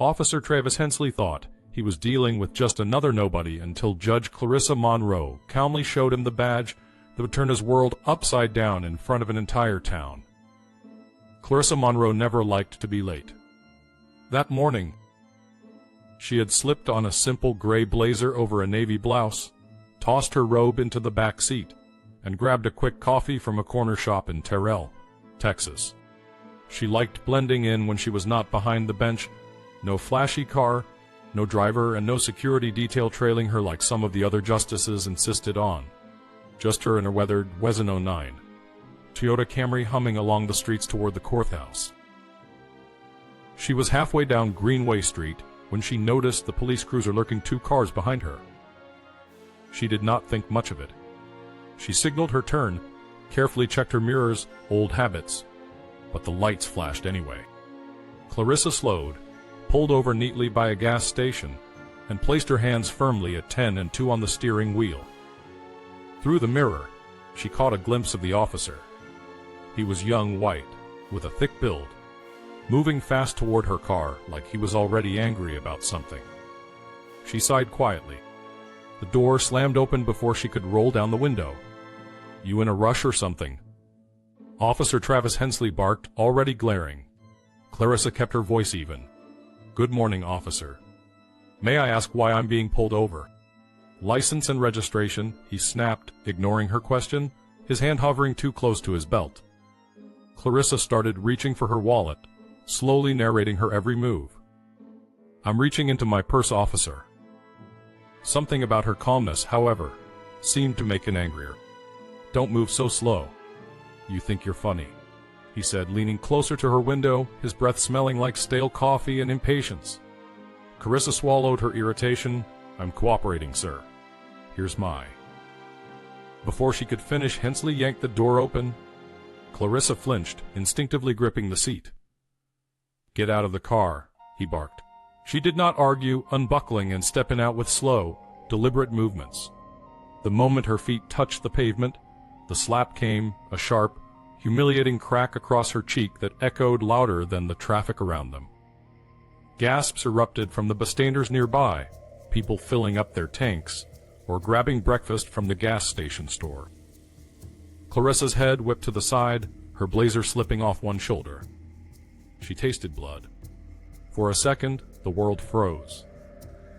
Officer Travis Hensley thought he was dealing with just another nobody until Judge Clarissa Monroe calmly showed him the badge that would turn his world upside down in front of an entire town. Clarissa Monroe never liked to be late. That morning, she had slipped on a simple gray blazer over a navy blouse, tossed her robe into the back seat, and grabbed a quick coffee from a corner shop in Terrell, Texas. She liked blending in when she was not behind the bench. No flashy car, no driver, and no security detail trailing her like some of the other justices insisted on. Just her in a weathered Wesen 09 Toyota Camry humming along the streets toward the courthouse. She was halfway down Greenway Street when she noticed the police cruiser lurking 2 cars behind her. She did not think much of it. She signaled her turn, carefully checked her mirrors, old habits, but the lights flashed anyway. Clarissa slowed, pulled over neatly by a gas station, and placed her hands firmly at 10 and 2 on the steering wheel. Through the mirror, she caught a glimpse of the officer. He was young, white, with a thick build, moving fast toward her car like he was already angry about something. She sighed quietly. The door slammed open before she could roll down the window. "You in a rush or something?" Officer Travis Hensley barked, already glaring. Clarissa kept her voice even. "Good morning, officer. May I ask why I'm being pulled over?" "License and registration," he snapped, ignoring her question, his hand hovering too close to his belt. Clarissa started reaching for her wallet, slowly narrating her every move. "I'm reaching into my purse, officer." Something about her calmness, however, seemed to make him angrier. "Don't move so slow. You think you're funny," he said, leaning closer to her window, his breath smelling like stale coffee and impatience. Clarissa swallowed her irritation. "I'm cooperating, sir. Here's my..." Before she could finish, Hensley yanked the door open. Clarissa flinched, instinctively gripping the seat. "Get out of the car," he barked. She did not argue, unbuckling and stepping out with slow, deliberate movements. The moment her feet touched the pavement, the slap came, a sharp, humiliating crack across her cheek that echoed louder than the traffic around them. Gasps erupted from the bystanders nearby, people filling up their tanks or grabbing breakfast from the gas station store. Clarissa's head whipped to the side, her blazer slipping off one shoulder. She tasted blood. For a second, the world froze.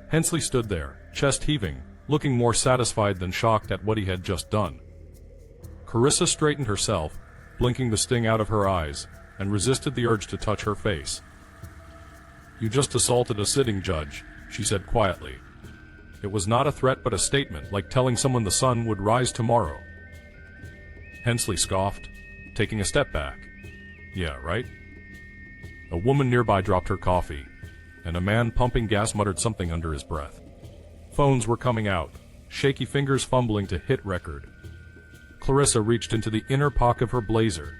Hensley stood there, chest heaving, looking more satisfied than shocked at what he had just done. Clarissa straightened herself, blinking the sting out of her eyes, and resisted the urge to touch her face. "You just assaulted a sitting judge," she said quietly. It was not a threat but a statement, like telling someone the sun would rise tomorrow. Hensley scoffed, taking a step back. "Yeah, right?" A woman nearby dropped her coffee, and a man pumping gas muttered something under his breath. Phones were coming out, shaky fingers fumbling to hit record. Clarissa reached into the inner pocket of her blazer.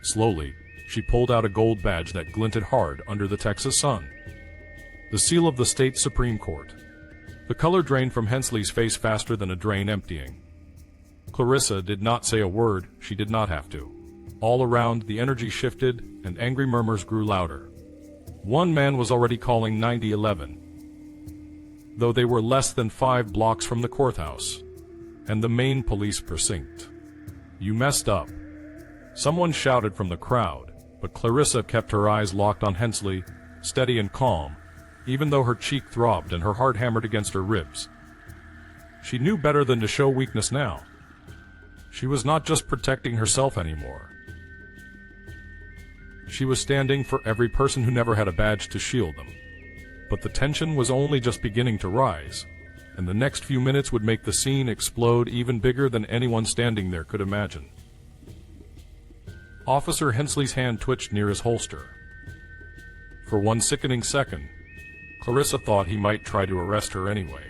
Slowly, she pulled out a gold badge that glinted hard under the Texas sun. The seal of the state Supreme Court. The color drained from Hensley's face faster than a drain emptying. Clarissa did not say a word. She did not have to. All around, the energy shifted, and angry murmurs grew louder. One man was already calling 9011, though they were less than 5 blocks from the courthouse and the main police precinct. "You messed up," someone shouted from the crowd, but Clarissa kept her eyes locked on Hensley, steady and calm, even though her cheek throbbed and her heart hammered against her ribs. She knew better than to show weakness now. She was not just protecting herself anymore. She was standing for every person who never had a badge to shield them. But the tension was only just beginning to rise, and the next few minutes would make the scene explode even bigger than anyone standing there could imagine. Officer Hensley's hand twitched near his holster. For one sickening second, Clarissa thought he might try to arrest her anyway.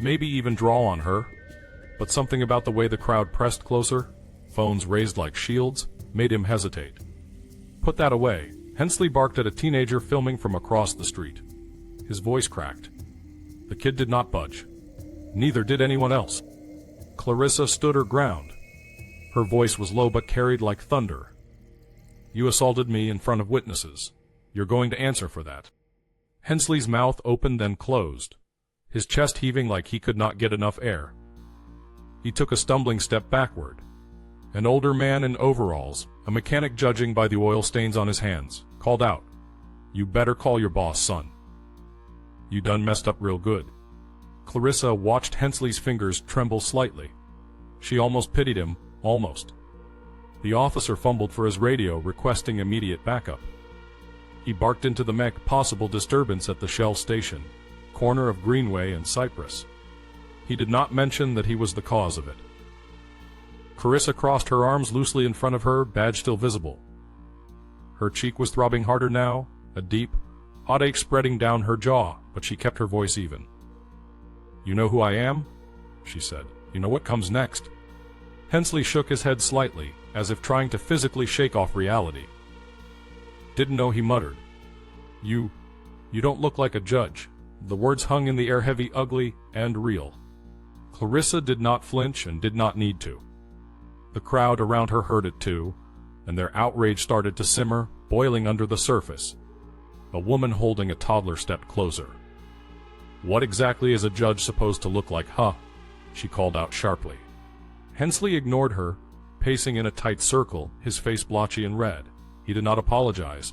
Maybe even draw on her, but something about the way the crowd pressed closer, phones raised like shields, made him hesitate. "Put that away," Hensley barked at a teenager filming from across the street. His voice cracked. The kid did not budge. Neither did anyone else. Clarissa stood her ground. Her voice was low but carried like thunder. "You assaulted me in front of witnesses. You're going to answer for that." Hensley's mouth opened then closed, his chest heaving like he could not get enough air. He took a stumbling step backward. An older man in overalls, a mechanic judging by the oil stains on his hands, called out, "You better call your boss, son. You done messed up real good." Clarissa watched Hensley's fingers tremble slightly. She almost pitied him, almost. The officer fumbled for his radio, requesting immediate backup. He barked into the mech possible disturbance at the Shell station, corner of Greenway and Cypress. He did not mention that he was the cause of it. Clarissa crossed her arms loosely in front of her, badge still visible. Her cheek was throbbing harder now, a deep, hot ache spreading down her jaw, but she kept her voice even. "You know who I am?" she said. "You know what comes next?" Hensley shook his head slightly, as if trying to physically shake off reality. "Didn't know," he muttered. You don't look like a judge." The words hung in the air, heavy, ugly, and real. Clarissa did not flinch and did not need to. The crowd around her heard it too, and their outrage started to simmer, boiling under the surface. A woman holding a toddler stepped closer. "What exactly is a judge supposed to look like, huh?" she called out sharply. Hensley ignored her, pacing in a tight circle, his face blotchy and red. He did not apologize.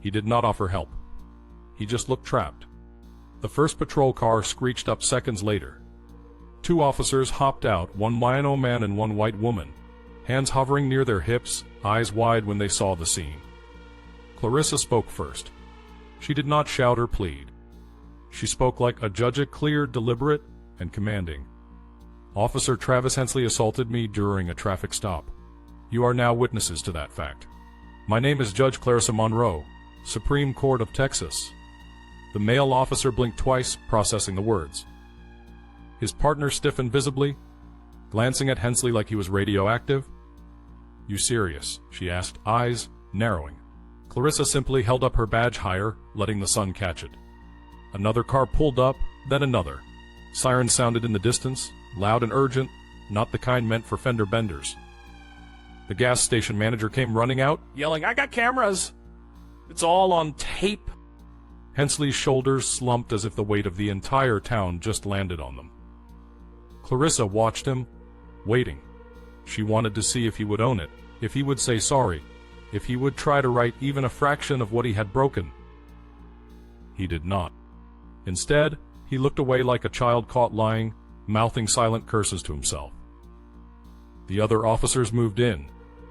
He did not offer help. He just looked trapped. The first patrol car screeched up seconds later. 2 officers hopped out, one Wino man and one white woman, hands hovering near their hips, eyes wide when they saw the scene. Clarissa spoke first. She did not shout or plead. She spoke like a judge, clear, deliberate, and commanding. "Officer Travis Hensley assaulted me during a traffic stop. You are now witnesses to that fact. My name is Judge Clarissa Monroe, Supreme Court of Texas." The male officer blinked twice, processing the words. His partner stiffened visibly, glancing at Hensley like he was radioactive. "You serious?" she asked, eyes narrowing. Clarissa simply held up her badge higher, letting the sun catch it. Another car pulled up, then another. Sirens sounded in the distance, loud and urgent, not the kind meant for fender benders. The gas station manager came running out, yelling, "I got cameras! It's all on tape!" Hensley's shoulders slumped as if the weight of the entire town just landed on them. Clarissa watched him, waiting. She wanted to see if he would own it, if he would say sorry, if he would try to right even a fraction of what he had broken. He did not. Instead, he looked away like a child caught lying, mouthing silent curses to himself. The other officers moved in,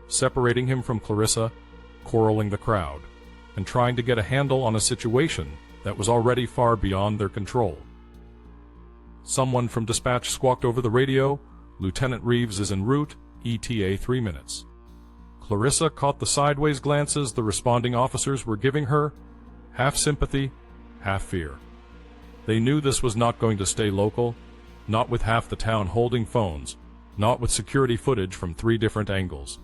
separating him from Clarissa, quarreling the crowd, and trying to get a handle on a situation that was already far beyond their control. Someone from dispatch squawked over the radio, "Lieutenant Reeves is en route, ETA 3 minutes." Clarissa caught the sideways glances the responding officers were giving her, half sympathy, half fear. They knew this was not going to stay local, not with half the town holding phones, not with security footage from 3 different angles.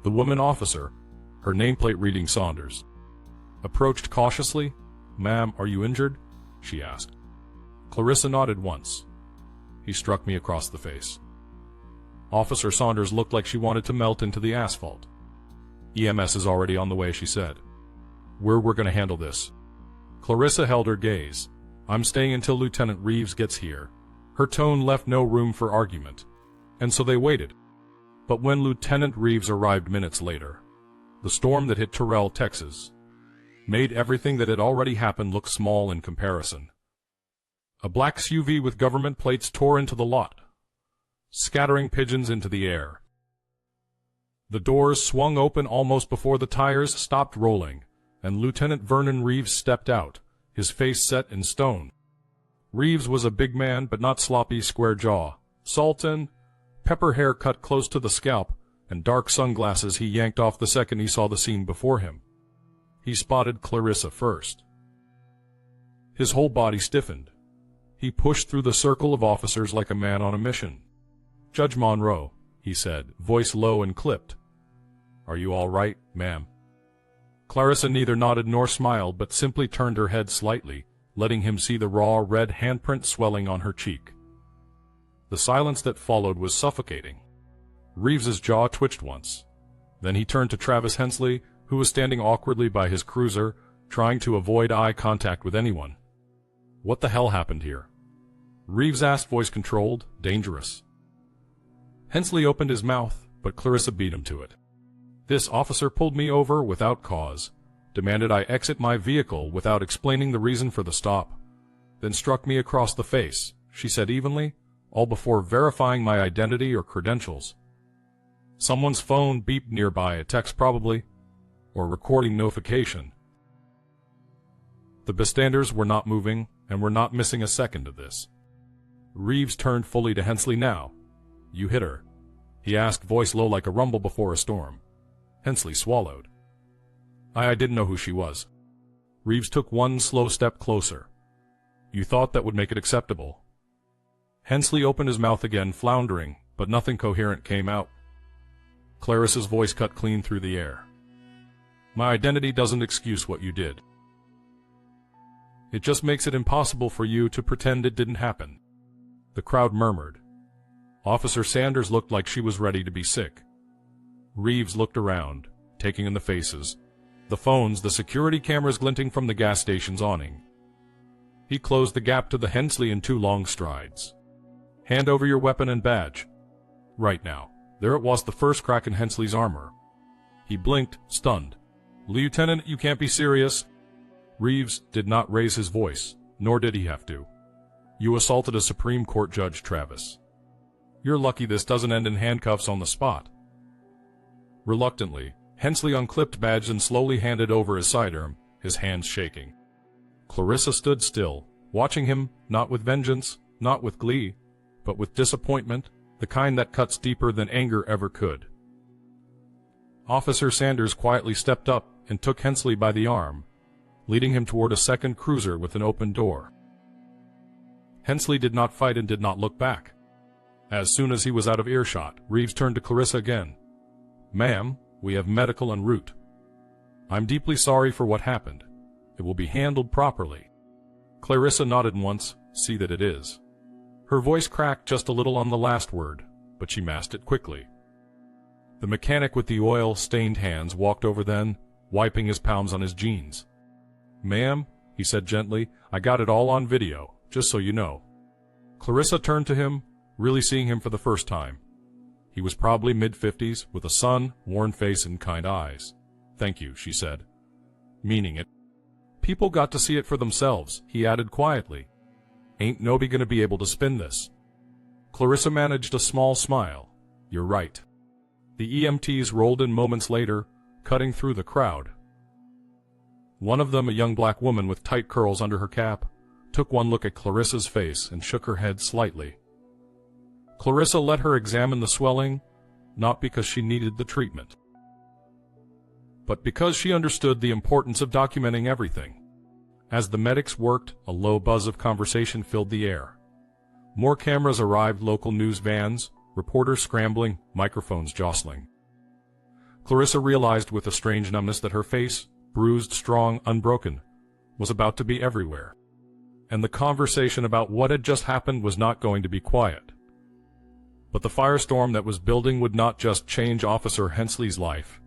The woman officer, her nameplate reading Saunders, approached cautiously. "Ma'am, are you injured?" she asked. Clarissa nodded once. He struck me across the face. Officer Saunders looked like she wanted to melt into the asphalt. "EMS is already on the way," she said. We're going to handle this." Clarissa held her gaze. "I'm staying until Lieutenant Reeves gets here." Her tone left no room for argument, and so they waited. But when Lieutenant Reeves arrived minutes later, the storm that hit Terrell, Texas, made everything that had already happened look small in comparison. A black SUV with government plates tore into the lot, scattering pigeons into the air. The doors swung open almost before the tires stopped rolling, and Lieutenant Vernon Reeves stepped out, his face set in stone. Reeves was a big man, but not sloppy, square jaw. Sultan, pepper hair cut close to the scalp, and dark sunglasses he yanked off the second he saw the scene before him. He spotted Clarissa first. His whole body stiffened. He pushed through the circle of officers like a man on a mission. "Judge Monroe," he said, voice low and clipped. "Are you all right, ma'am?" Clarissa neither nodded nor smiled, but simply turned her head slightly, letting him see the raw, red handprint swelling on her cheek. The silence that followed was suffocating. Reeves's jaw twitched once. Then he turned to Travis Hensley, who was standing awkwardly by his cruiser, trying to avoid eye contact with anyone. "What the hell happened here?" Reeves asked, voice controlled, dangerous. Hensley opened his mouth, but Clarissa beat him to it. "This officer pulled me over without cause, demanded I exit my vehicle without explaining the reason for the stop, then struck me across the face," she said evenly, all before verifying my identity or credentials. Someone's phone beeped nearby, a text probably, or recording notification. The bystanders were not moving, and were not missing a second of this. Reeves turned fully to Hensley now. "You hit her?" he asked, voice low like a rumble before a storm. Hensley swallowed. I didn't know who she was." Reeves took one slow step closer. "You thought that would make it acceptable?" Hensley opened his mouth again, floundering, but nothing coherent came out. Clarissa's voice cut clean through the air. "My identity doesn't excuse what you did. It just makes it impossible for you to pretend it didn't happen." The crowd murmured. Officer Sanders looked like she was ready to be sick. Reeves looked around, taking in the faces, the phones, the security cameras glinting from the gas station's awning. He closed the gap to the Hensley in 2 long strides. "Hand over your weapon and badge. Right now." There it was, the first crack in Hensley's armor. He blinked, stunned. "Lieutenant, you can't be serious." Reeves did not raise his voice, nor did he have to. "You assaulted a Supreme Court judge, Travis. You're lucky this doesn't end in handcuffs on the spot." Reluctantly, Hensley unclipped badge and slowly handed over his sidearm, his hands shaking. Clarissa stood still, watching him, not with vengeance, not with glee, but with disappointment, the kind that cuts deeper than anger ever could. Officer Sanders quietly stepped up and took Hensley by the arm, leading him toward a second cruiser with an open door. Hensley did not fight and did not look back. As soon as he was out of earshot, Reeves turned to Clarissa again. "Ma'am, we have medical en route. I'm deeply sorry for what happened. It will be handled properly." Clarissa nodded once, "See that it is." Her voice cracked just a little on the last word, but she masked it quickly. The mechanic with the oil-stained hands walked over then, wiping his palms on his jeans. "Ma'am," he said gently, "I got it all on video, just so you know." Clarissa turned to him, really seeing him for the first time. He was probably mid-50s, with a sun, worn face, and kind eyes. "Thank you," she said, meaning it. "People got to see it for themselves," he added quietly. "Ain't nobody gonna be able to spin this." Clarissa managed a small smile. "You're right." The EMTs rolled in moments later, cutting through the crowd. One of them, a young black woman with tight curls under her cap, took one look at Clarissa's face and shook her head slightly. Clarissa let her examine the swelling, not because she needed the treatment, but because she understood the importance of documenting everything. As the medics worked, a low buzz of conversation filled the air. More cameras arrived, local news vans, reporters scrambling, microphones jostling. Clarissa realized with a strange numbness that her face, bruised, strong, unbroken, was about to be everywhere. And the conversation about what had just happened was not going to be quiet. But the firestorm that was building would not just change Officer Hensley's life.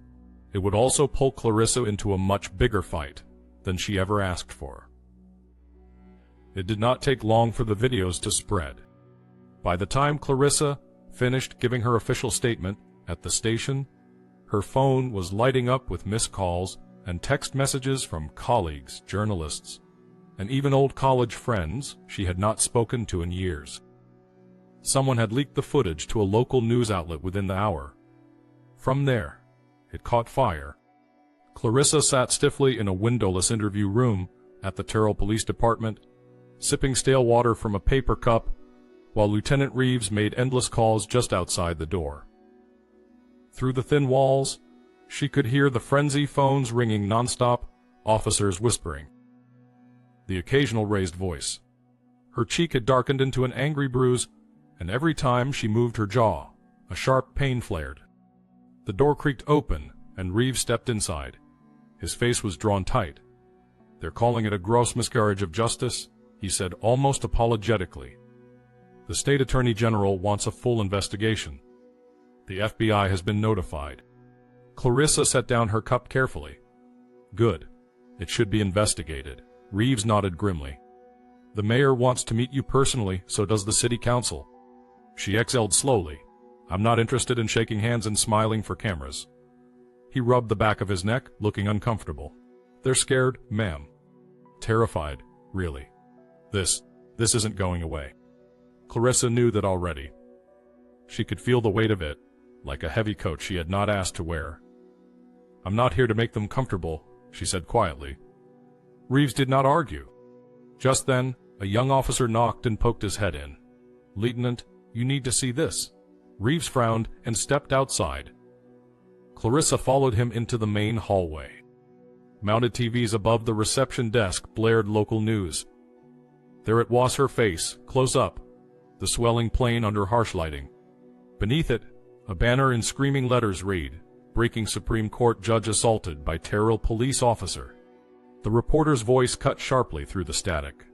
It would also pull Clarissa into a much bigger fight than she ever asked for. It did not take long for the videos to spread. By the time Clarissa finished giving her official statement at the station, her phone was lighting up with missed calls and text messages from colleagues, journalists, and even old college friends she had not spoken to in years. Someone had leaked the footage to a local news outlet within the hour. From there, it caught fire. Clarissa sat stiffly in a windowless interview room at the Terrell Police Department, sipping stale water from a paper cup, while Lieutenant Reeves made endless calls just outside the door. Through the thin walls, she could hear the frenzy phones ringing nonstop, officers whispering. The occasional raised voice. Her cheek had darkened into an angry bruise, and every time she moved her jaw, a sharp pain flared. The door creaked open, and Reeves stepped inside. His face was drawn tight. "They're calling it a gross miscarriage of justice," he said almost apologetically. "The state attorney general wants a full investigation. The FBI has been notified. Clarissa set down her cup carefully. Good. It should be investigated. Reeves nodded grimly. The mayor wants to meet you personally, so does the city council. She exhaled slowly. I'm not interested in shaking hands and smiling for cameras. He rubbed the back of his neck, looking uncomfortable. They're scared, ma'am. Terrified, really. This isn't going away. Clarissa knew that already. She could feel the weight of it, like a heavy coat she had not asked to wear. I'm not here to make them comfortable, she said quietly. Reeves did not argue. Just then, a young officer knocked and poked his head in. Lieutenant, you need to see this. Reeves frowned and stepped outside. Clarissa followed him into the main hallway. Mounted TVs above the reception desk blared local news. There it was, her face, close up, the swelling plane under harsh lighting. Beneath it, a banner in screaming letters read, Breaking Supreme Court Judge Assaulted by Terrell Police Officer. The reporter's voice cut sharply through the static.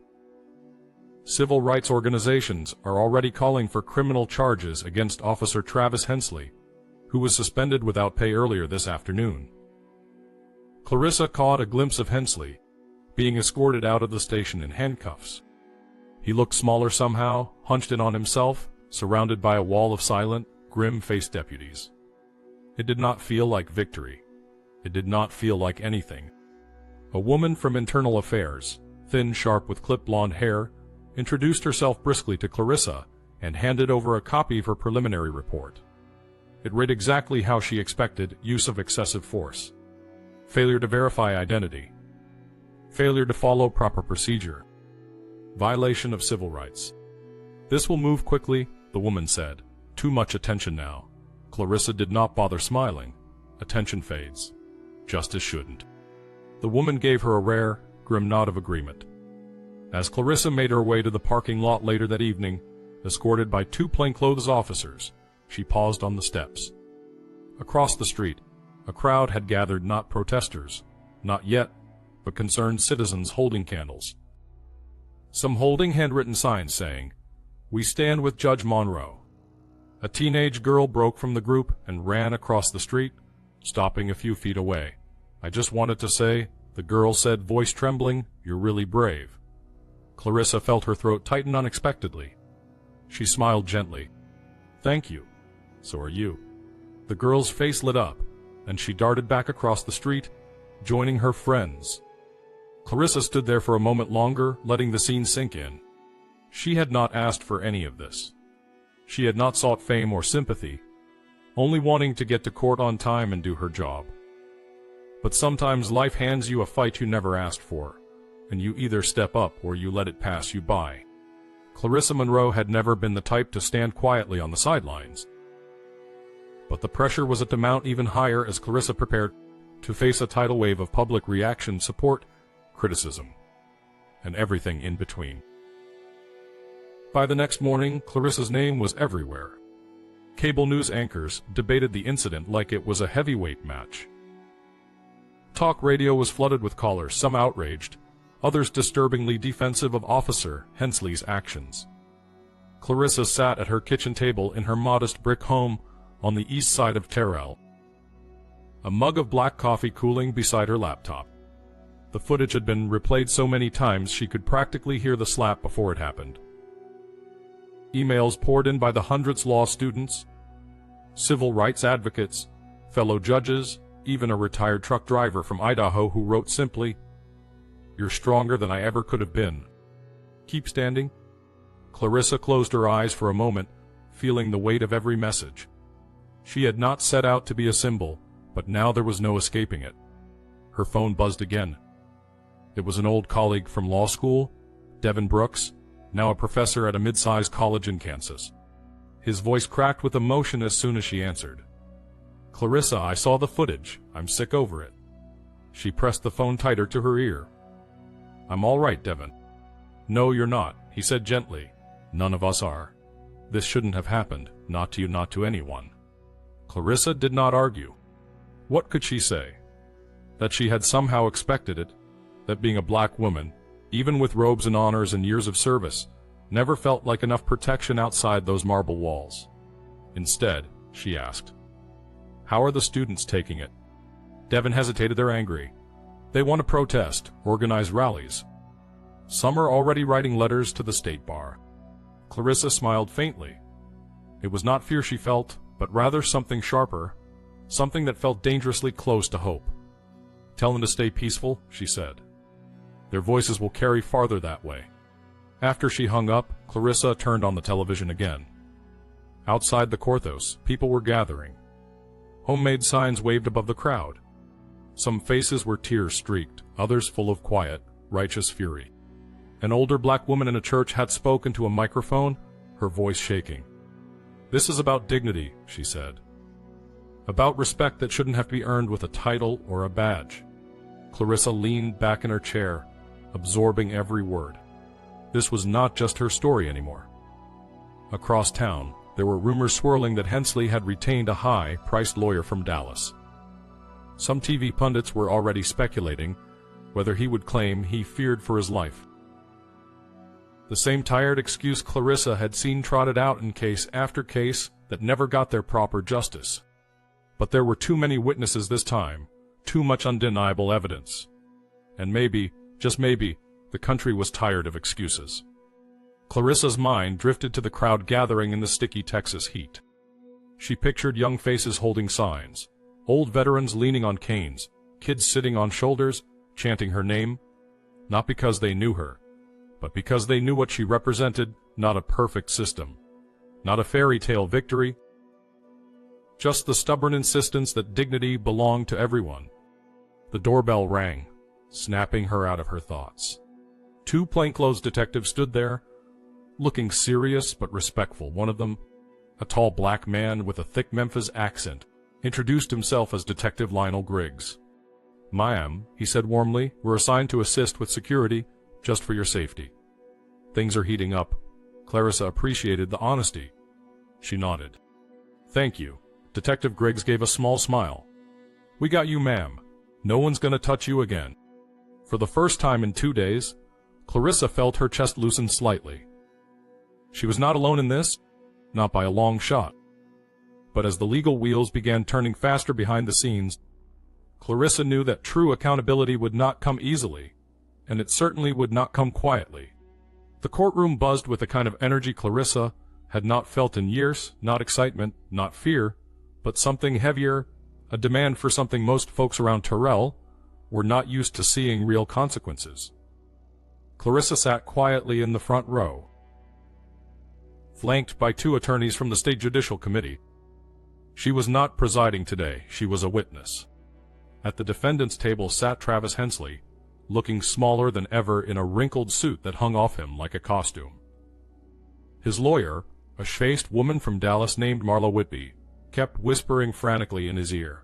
Civil rights organizations are already calling for criminal charges against Officer Travis Hensley, who was suspended without pay earlier this afternoon. Clarissa caught a glimpse of Hensley, being escorted out of the station in handcuffs. He looked smaller somehow, hunched in on himself, surrounded by a wall of silent, grim-faced deputies. It did not feel like victory. It did not feel like anything. A woman from Internal Affairs, thin, sharp with clipped blonde hair, introduced herself briskly to Clarissa and handed over a copy of her preliminary report. It read exactly how she expected: use of excessive force, failure to verify identity, failure to follow proper procedure, violation of civil rights. This will move quickly, the woman said. Too much attention now. Clarissa did not bother smiling. Attention fades. Justice shouldn't. The woman gave her a rare, grim nod of agreement. As Clarissa made her way to the parking lot later that evening, escorted by 2 plainclothes officers, she paused on the steps. Across the street, a crowd had gathered, not protesters, not yet, but concerned citizens holding candles. Some holding handwritten signs saying, "We stand with Judge Monroe." A teenage girl broke from the group and ran across the street, stopping a few feet away. "I just wanted to say," the girl said, voice trembling, "you're really brave." Clarissa felt her throat tighten unexpectedly. She smiled gently. "Thank you. So are you." The girl's face lit up, and she darted back across the street, joining her friends. Clarissa stood there for a moment longer, letting the scene sink in. She had not asked for any of this. She had not sought fame or sympathy, only wanting to get to court on time and do her job. But sometimes life hands you a fight you never asked for, and you either step up or you let it pass you by. Clarissa Monroe had never been the type to stand quietly on the sidelines. But the pressure was to mount even higher as Clarissa prepared to face a tidal wave of public reaction, support, criticism, and everything in between. By the next morning, Clarissa's name was everywhere. Cable news anchors debated the incident like it was a heavyweight match. Talk radio was flooded with callers, some outraged, others disturbingly defensive of Officer Hensley's actions. Clarissa sat at her kitchen table in her modest brick home on the east side of Terrell, a mug of black coffee cooling beside her laptop. The footage had been replayed so many times she could practically hear the slap before it happened. Emails poured in by the hundreds: law students, civil rights advocates, fellow judges, even a retired truck driver from Idaho who wrote simply, "You're stronger than I ever could have been. Keep standing." Clarissa closed her eyes for a moment, feeling the weight of every message. She had not set out to be a symbol, but now there was no escaping it. Her phone buzzed again. It was an old colleague from law school, Devin Brooks, now a professor at a mid-sized college in Kansas. His voice cracked with emotion as soon as she answered. "Clarissa, I saw the footage. I'm sick over it." She pressed the phone tighter to her ear. "I'm all right, Devin." "No, you're not," he said gently. "None of us are. This shouldn't have happened, not to you, not to anyone." Clarissa did not argue. What could she say? That she had somehow expected it, that being a black woman, even with robes and honors and years of service, never felt like enough protection outside those marble walls. Instead, she asked, How are the students taking it? Devin hesitated. They're angry. They want to protest, organize rallies. Some are already writing letters to the state bar. Clarissa smiled faintly. It was not fear she felt, but rather something sharper, something that felt dangerously close to hope. Tell them to stay peaceful, she said. Their voices will carry farther that way. After she hung up, Clarissa turned on the television again. Outside the courthouse, people were gathering. Homemade signs waved above the crowd. Some faces were tear-streaked, others full of quiet, righteous fury. An older black woman in a church had spoken to a microphone, her voice shaking. This is about dignity, she said. About respect that shouldn't have to be earned with a title or a badge. Clarissa leaned back in her chair, absorbing every word. This was not just her story anymore. Across town, there were rumors swirling that Hensley had retained a high-priced lawyer from Dallas. Some TV pundits were already speculating whether he would claim he feared for his life. The same tired excuse Clarissa had seen trotted out in case after case that never got their proper justice. But there were too many witnesses this time, too much undeniable evidence. And maybe, just maybe, the country was tired of excuses. Clarissa's mind drifted to the crowd gathering in the sticky Texas heat. She pictured young faces holding signs, old veterans leaning on canes, kids sitting on shoulders, chanting her name, not because they knew her, but because they knew what she represented, not a perfect system, not a fairy tale victory, just the stubborn insistence that dignity belonged to everyone. The doorbell rang, snapping her out of her thoughts. Two plainclothes detectives stood there, looking serious but respectful. One of them, a tall black man with a thick Memphis accent, introduced himself as Detective Lionel Griggs. "Ma'am," he said warmly, "we're assigned to assist with security, just for your safety." Things are heating up. Clarissa appreciated the honesty. She nodded. "Thank you." Detective Griggs gave a small smile. "We got you, ma'am. No one's gonna touch you again." For the first time in 2 days, Clarissa felt her chest loosen slightly. She was not alone in this, not by a long shot. But as the legal wheels began turning faster behind the scenes, Clarissa knew that true accountability would not come easily, and it certainly would not come quietly. The courtroom buzzed with a kind of energy Clarissa had not felt in years, not excitement, not fear, but something heavier, a demand for something most folks around Terrell were not used to seeing: real consequences. Clarissa sat quietly in the front row, flanked by two attorneys from the State Judicial Committee. She was not presiding today, she was a witness. At the defendant's table sat Travis Hensley, looking smaller than ever in a wrinkled suit that hung off him like a costume. His lawyer, a faced woman from Dallas named Marla Whitby, kept whispering frantically in his ear.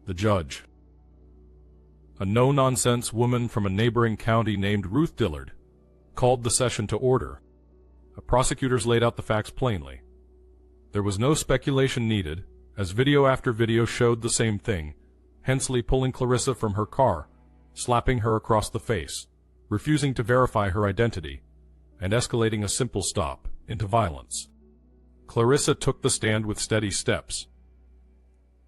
The judge, a no-nonsense woman from a neighboring county named Ruth Dillard, called the session to order. The prosecutors laid out the facts plainly. There was no speculation needed, as video after video showed the same thing: Hensley pulling Clarissa from her car, slapping her across the face, refusing to verify her identity, and escalating a simple stop into violence. Clarissa took the stand with steady steps.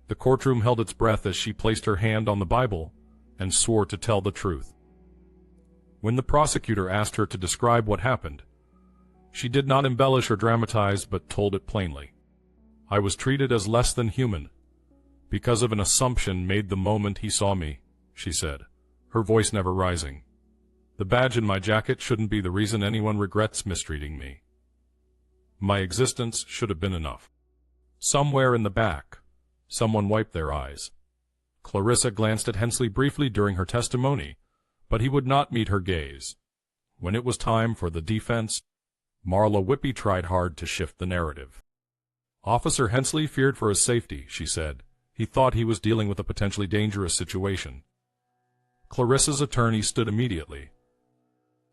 The courtroom held its breath as she placed her hand on the Bible and swore to tell the truth. When the prosecutor asked her to describe what happened, she did not embellish or dramatize, but told it plainly. "I was treated as less than human, because of an assumption made the moment he saw me," she said, her voice never rising. "The badge in my jacket shouldn't be the reason anyone regrets mistreating me. My existence should have been enough." Somewhere in the back, someone wiped their eyes. Clarissa glanced at Hensley briefly during her testimony, but he would not meet her gaze. When it was time for the defense, Marla Whitby tried hard to shift the narrative. "Officer Hensley feared for his safety," she said. "He thought he was dealing with a potentially dangerous situation." Clarissa's attorney stood immediately.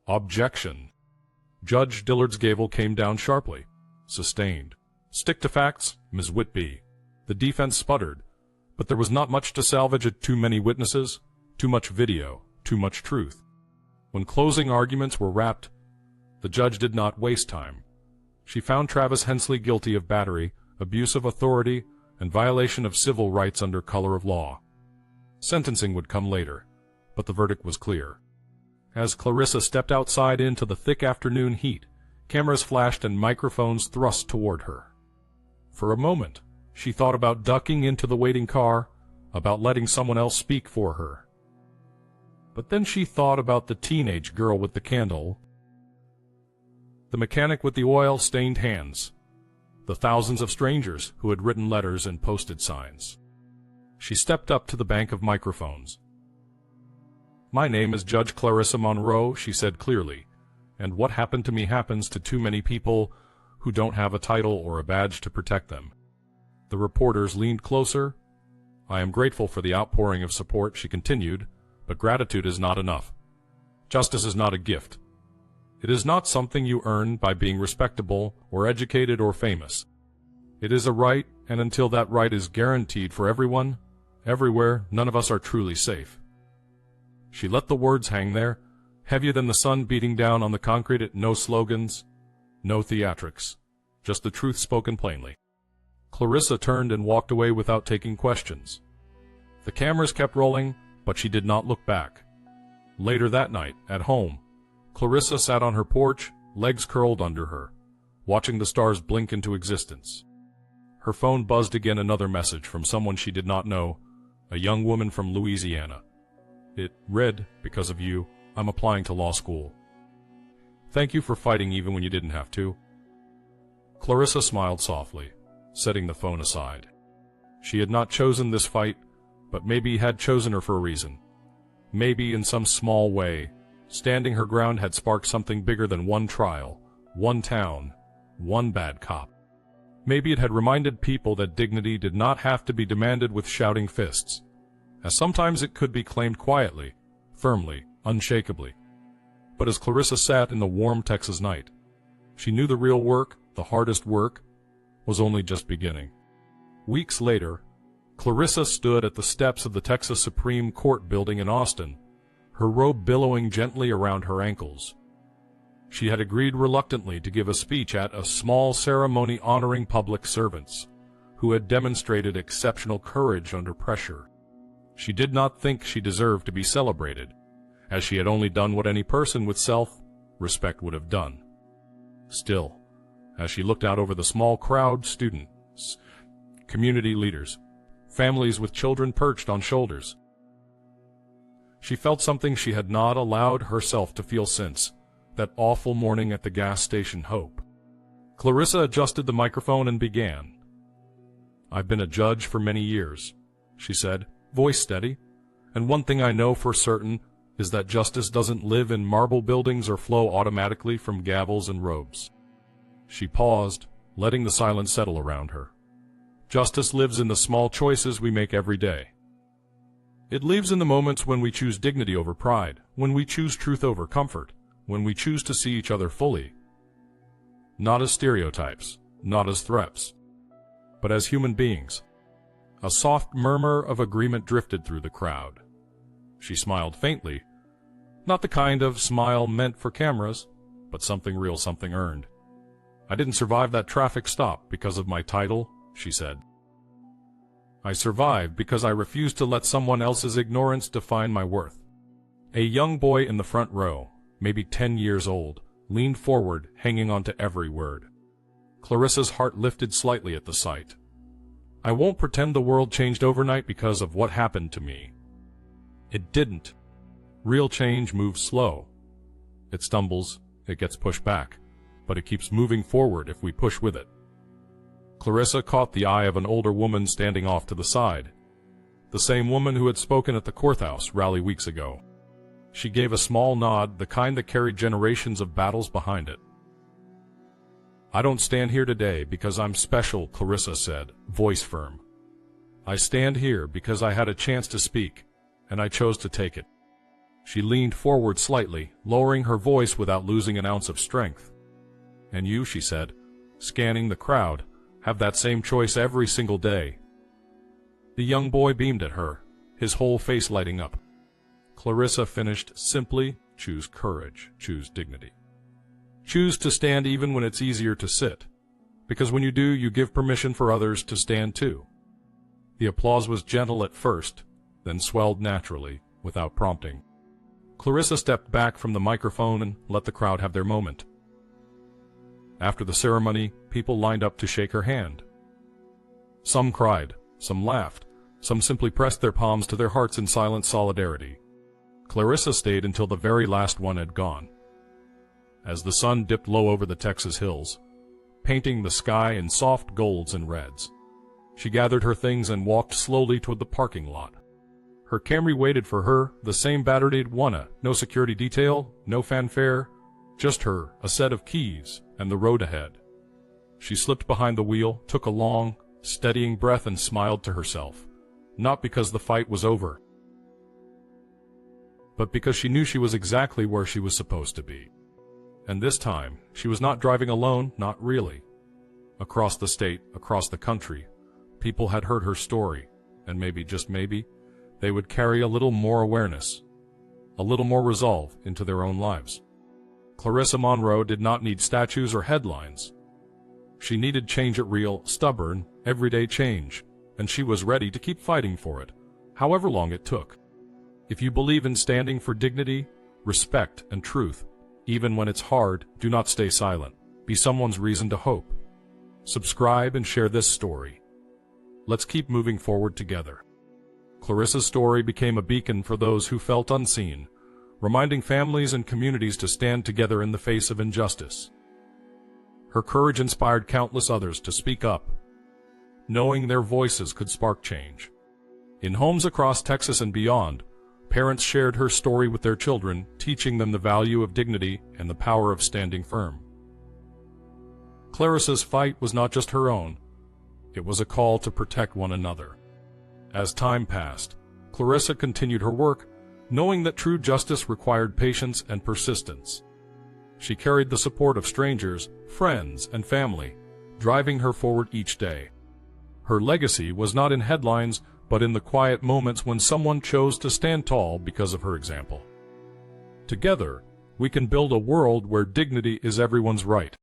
"Objection." Judge Dillard's gavel came down sharply. Sustained. "Stick to facts, Ms. Whitby." The defense sputtered, but there was not much to salvage at too many witnesses, too much video, too much truth. When closing arguments were wrapped, the judge did not waste time. She found Travis Hensley guilty of battery, abuse of authority, and violation of civil rights under color of law. Sentencing would come later, but the verdict was clear. As Clarissa stepped outside into the thick afternoon heat, cameras flashed and microphones thrust toward her. For a moment, she thought about ducking into the waiting car, about letting someone else speak for her. But then she thought about the teenage girl with the candle, the mechanic with the oil-stained hands, the thousands of strangers who had written letters and posted signs. She stepped up to the bank of microphones. "My name is Judge Clarissa Monroe," she said clearly, "and what happened to me happens to too many people who don't have a title or a badge to protect them." The reporters leaned closer. "I am grateful for the outpouring of support," she continued, "but gratitude is not enough. Justice is not a gift. It is not something you earn by being respectable or educated or famous. It is a right, and until that right is guaranteed for everyone, everywhere, none of us are truly safe." She let the words hang there, heavier than the sun beating down on the concrete. No slogans, no theatrics, just the truth spoken plainly. Clarissa turned and walked away without taking questions. The cameras kept rolling, but she did not look back. Later that night, at home, Clarissa sat on her porch, legs curled under her, watching the stars blink into existence. Her phone buzzed again, another message from someone she did not know, a young woman from Louisiana. It read, "Because of you, I'm applying to law school. Thank you for fighting even when you didn't have to." Clarissa smiled softly, setting the phone aside. She had not chosen this fight, but maybe had chosen her for a reason. Maybe in some small way, standing her ground had sparked something bigger than one trial, one town, one bad cop. Maybe it had reminded people that dignity did not have to be demanded with shouting fists, as sometimes it could be claimed quietly, firmly, unshakably. But as Clarissa sat in the warm Texas night, she knew the real work, the hardest work, was only just beginning. Weeks later, Clarissa stood at the steps of the Texas Supreme Court building in Austin, her robe billowing gently around her ankles. She had agreed reluctantly to give a speech at a small ceremony honoring public servants, who had demonstrated exceptional courage under pressure. She did not think she deserved to be celebrated, as she had only done what any person with self-respect would have done. Still, as she looked out over the small crowd, students, community leaders, families with children perched on shoulders, she felt something she had not allowed herself to feel since that awful morning at the gas station, hope. Clarissa adjusted the microphone and began. "I've been a judge for many years," she said, voice steady, "and one thing I know for certain is that justice doesn't live in marble buildings or flow automatically from gavels and robes." She paused, letting the silence settle around her. "Justice lives in the small choices we make every day. It lives in the moments when we choose dignity over pride, when we choose truth over comfort, when we choose to see each other fully. Not as stereotypes, not as threats, but as human beings." A soft murmur of agreement drifted through the crowd. She smiled faintly, not the kind of smile meant for cameras, but something real, something earned. "I didn't survive that traffic stop because of my title," she said. "I survived because I refused to let someone else's ignorance define my worth." A young boy in the front row, maybe 10 years old, leaned forward, hanging on to every word. Clarissa's heart lifted slightly at the sight. "I won't pretend the world changed overnight because of what happened to me. It didn't. Real change moves slow. It stumbles, it gets pushed back, but it keeps moving forward if we push with it." Clarissa caught the eye of an older woman standing off to the side, the same woman who had spoken at the courthouse rally weeks ago. She gave a small nod, the kind that carried generations of battles behind it. "I don't stand here today because I'm special," Clarissa said, voice firm. "I stand here because I had a chance to speak, and I chose to take it." She leaned forward slightly, lowering her voice without losing an ounce of strength. "And you," she said, scanning the crowd, "have that same choice every single day." The young boy beamed at her, his whole face lighting up. Clarissa finished simply, "Choose courage, choose dignity. Choose to stand even when it's easier to sit, because when you do, you give permission for others to stand too." The applause was gentle at first, then swelled naturally, without prompting. Clarissa stepped back from the microphone and let the crowd have their moment. After the ceremony, people lined up to shake her hand. Some cried, some laughed, some simply pressed their palms to their hearts in silent solidarity. Clarissa stayed until the very last one had gone. As the sun dipped low over the Texas hills, painting the sky in soft golds and reds, she gathered her things and walked slowly toward the parking lot. Her Camry waited for her, the same battered one, no security detail, no fanfare, just her, a set of keys, and the road ahead. She slipped behind the wheel, took a long, steadying breath and smiled to herself, not because the fight was over, but because she knew she was exactly where she was supposed to be. And this time, she was not driving alone, not really. Across the state, across the country, people had heard her story, and maybe, just maybe, they would carry a little more awareness, a little more resolve into their own lives. Clarissa Monroe did not need statues or headlines. She needed change at real, stubborn, everyday change, and she was ready to keep fighting for it, however long it took. If you believe in standing for dignity, respect, and truth, even when it's hard, do not stay silent. Be someone's reason to hope. Subscribe and share this story. Let's keep moving forward together. Clarissa's story became a beacon for those who felt unseen, reminding families and communities to stand together in the face of injustice. Her courage inspired countless others to speak up, knowing their voices could spark change. In homes across Texas and beyond, parents shared her story with their children, teaching them the value of dignity and the power of standing firm. Clarissa's fight was not just her own, it was a call to protect one another. As time passed, Clarissa continued her work, knowing that true justice required patience and persistence. She carried the support of strangers, friends, and family, driving her forward each day. Her legacy was not in headlines, but in the quiet moments when someone chose to stand tall because of her example. Together, we can build a world where dignity is everyone's right.